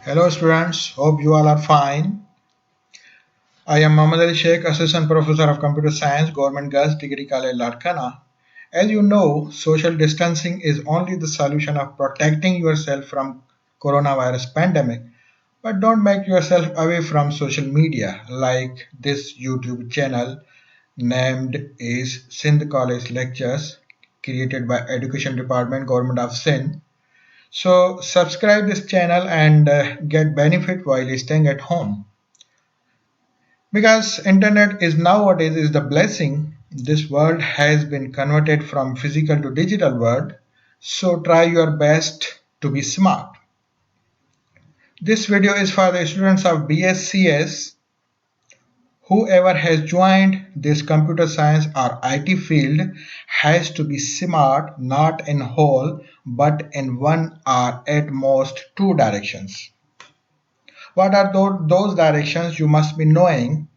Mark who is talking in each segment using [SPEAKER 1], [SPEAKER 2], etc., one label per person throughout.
[SPEAKER 1] Hello students, hope you all are fine. I am Mohammad Ali Sheikh, Assistant Professor of Computer Science, Government Girls Degree College, Larkana. As you know, social distancing is only the solution of protecting yourself from coronavirus pandemic. But don't make yourself away from social media like this YouTube channel named is Sindh College Lectures created by Education Department Government of Sindh. So subscribe this channel and get benefit while staying at home. Because internet is nowadays is the blessing. This world has been converted from physical to digital world. So try your best to be smart. This video is for the students of BScs. Whoever has joined this computer science or IT field has to be smart not in whole but in one or at most two directions. What are those directions you must be knowing?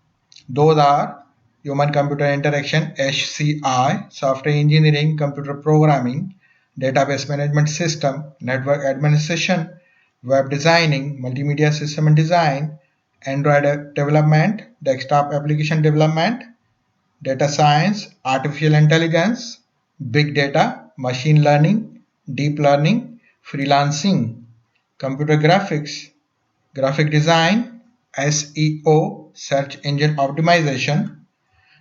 [SPEAKER 1] Those are human computer interaction HCI, software engineering, computer programming, database management system, network administration, web designing, multimedia system and design, Android development, desktop application development, data science, artificial intelligence, big data, machine learning, deep learning, freelancing, computer graphics, graphic design, SEO, search engine optimization.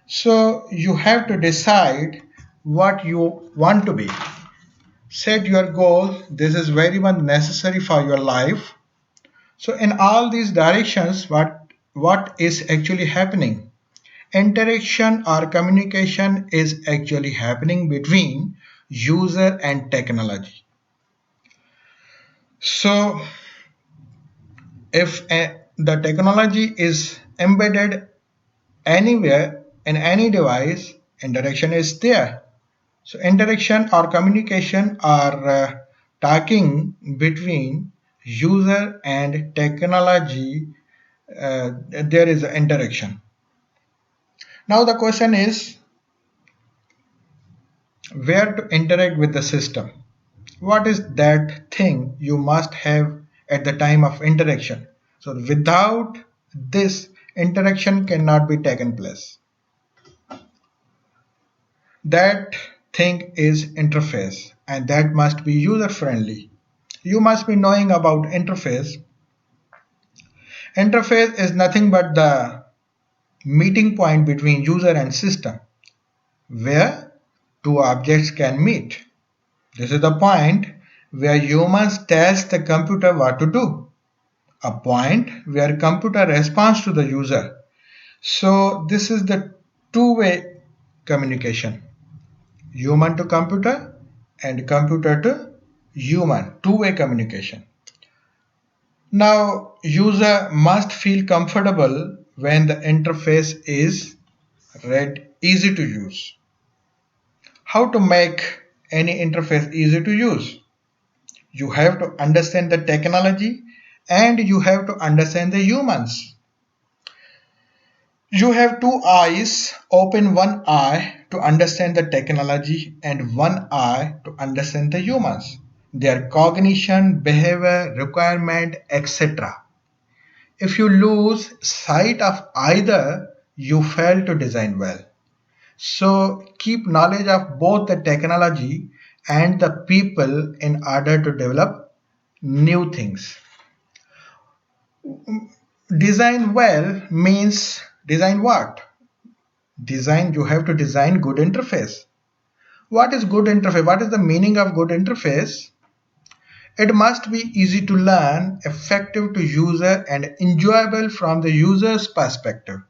[SPEAKER 1] So you have to decide what you want to be. Set your goal. This is very much necessary for your life. So in all these directions, what is actually happening? Interaction or communication is actually happening between user and technology. So if the technology is embedded anywhere in any device, interaction is there. So interaction or communication are talking between user and technology. There is an interaction. Now the question is where to interact with the system. What is that thing you must have at the time of interaction? So without this, interaction cannot be taken place. That thing is interface, and that must be user friendly. You must be knowing about interface. Interface is nothing but the meeting point between user and system where two objects can meet. This is the point where humans tell the computer what to do, a point where computer responds to the user. So this is the two-way communication, human to computer and computer to human, two-way communication. Now user must feel comfortable when the interface is read easy to use. How to make any interface easy to use? You have to understand the technology and you have to understand the humans. You have two eyes, open one eye to understand the technology and one eye to understand the humans, their cognition, behavior, requirement, etc. If you lose sight of either, you fail to design well. So keep knowledge of both the technology and the people in order to develop new things. Design well means design what? Design, you have to design good interface. What is good interface? What is the meaning of good interface? It must be easy to learn, effective to user and enjoyable from the user's perspective.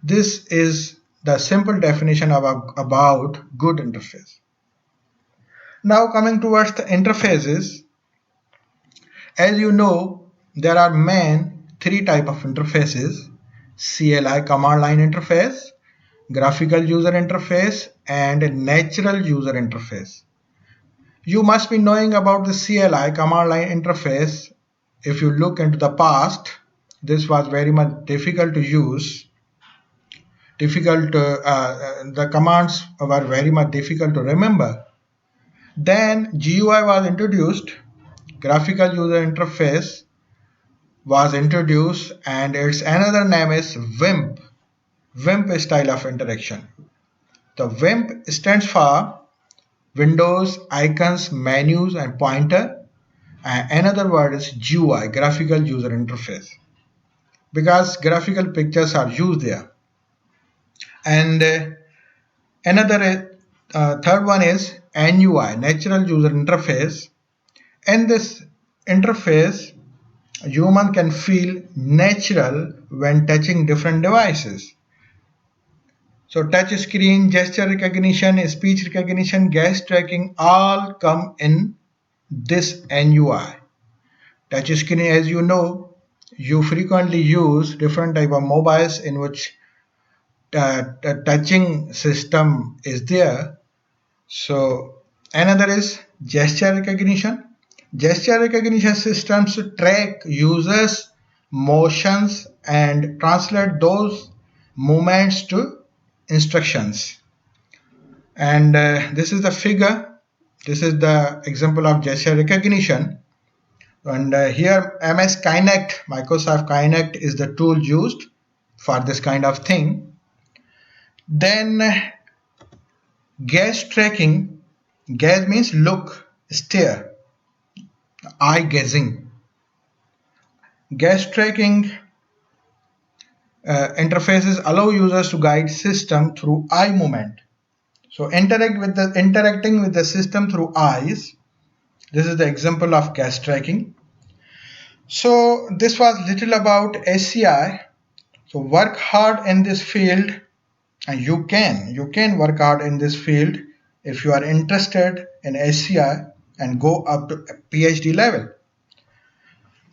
[SPEAKER 1] This is the simple definition about good interface. Now coming towards the interfaces, as you know, there are main three type of interfaces: CLI, command line interface, graphical user interface, and natural user interface. You must be knowing about the CLI, command line interface. If you look into the past, this was very much difficult to use. The commands were very much difficult to remember. Then GUI was introduced graphical user interface was introduced, and its another name is WIMP. WIMP style of interaction. The WIMP stands for Windows Icons, Menus and Pointer, and another word is GUI, graphical user interface, because graphical pictures are used there. And another third one is NUI, natural user interface. In this interface, human can feel natural when touching different devices. So touch screen, gesture recognition, speech recognition, gas tracking all come in this NUI. Touch screen, as you know, you frequently use different type of mobiles in which touching system is there. So another is gesture recognition. Gesture recognition systems track users' motions and translate those movements to instructions. And this is the figure. This is the example of gesture recognition. And here MS Kinect, Microsoft Kinect is the tool used for this kind of thing. Then gaze tracking. Gaze means look, stare, eye gazing. Gaze tracking interfaces allow users to guide system through eye movement. So interacting with the system through eyes. This is the example of gaze tracking. So this was little about SCI. So work hard in this field, and you can work hard in this field if you are interested in SCI and go up to PhD level.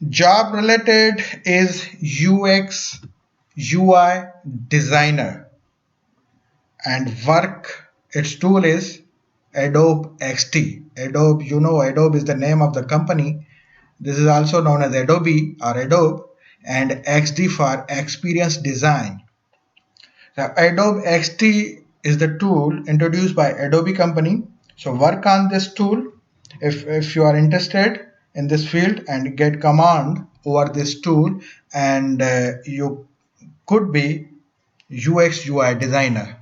[SPEAKER 1] Job related is UX UI designer, and work, its tool is Adobe XD. Adobe, you know, Adobe is the name of the company. This is also known as Adobe or Adobe, and XD for experience design. Now, Adobe XD is the tool introduced by Adobe company. So work on this tool if you are interested in this field and get command over this tool, and you could be UX UI designer.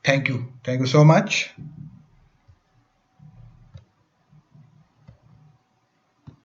[SPEAKER 1] Thank you so much.